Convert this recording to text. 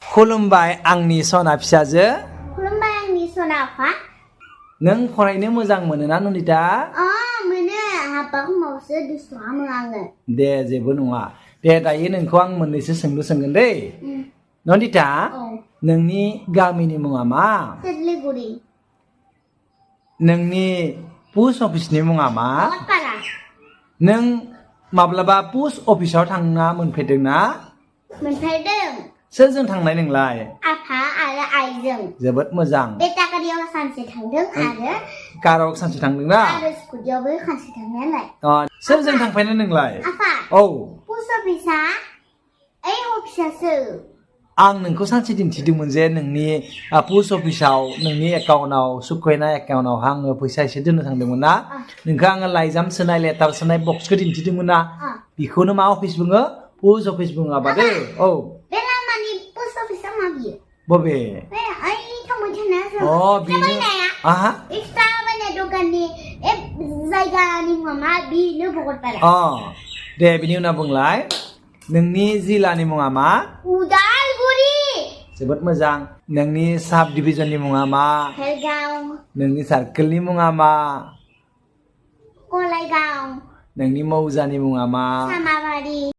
खुलुमबाय आंनि सना फिसाजो। खुलुमबाय आंनि सनाफा। नों फरायनो मोजां मोनोना नन्दिता? मोनो हाबा समावसो दुस्थु खालामो आङो। दे जेबो नङा। दे दायो नोंखौ आं मोननैसो सोंलु सोंगोन दै। नन्दिता, नोंनि गामिनि मुङा मा? सिदलिगुरि। नोंनि पस्ट अफिसनि मुङा मा? भकतपारा। नों माब्लाबा पस्ट अफिसाव थांना मोनफेरदोंना? मोनफेरदों। सोरजों थांनाय नोंलाय? आफा आरो आइजों। जोबोद मोजां। बेटागारियाव सानसे थांदों आरो काराव सानसे थांदोंना? आरो स्कुटियावबो सानसे थांनायालाय। सोरजों थांफायनाय नोंलाय? आफा। औ। पस्ट अफिसा ओइ अफिसासो। आं नोंखौ सानसे दिन्थिदोंमोन जे नोंनि पस्ट अफिसाव नोंनि एकाउन्टाव सुखयना एकाउन्टाव आङो फैसा एसे दोननो थांदोंमोन ना? नोंखौ आङो लाइजाम सोनाय लेटार सोनाय बक्सखौ दिन्थिदोंमोन ना? बेखौनो मा अफिस बुङो? पस्ट अफिस बुङो आबा दै। औ। बे लामानि पस्ट अफिसा मा बियो? बबे? बे ओइ थांबाय थानाया बेनो। आहा। एक्सट्रा बायनाय दखाननि जायगानि मुङा मा? बेनो भकतपारा। दे बिनि उनाव बुंलाय। नोंनि जिल्लानि मुङा मा? उदालगुरि। जोबोद मोजां। नोंनि साब डिभिजननि मुङा मा? भेलगाव। नोंनि सार्केलनि मुङा मा? गलायगाव। नोंनि मौजानि मुङा मा? सामाबारि।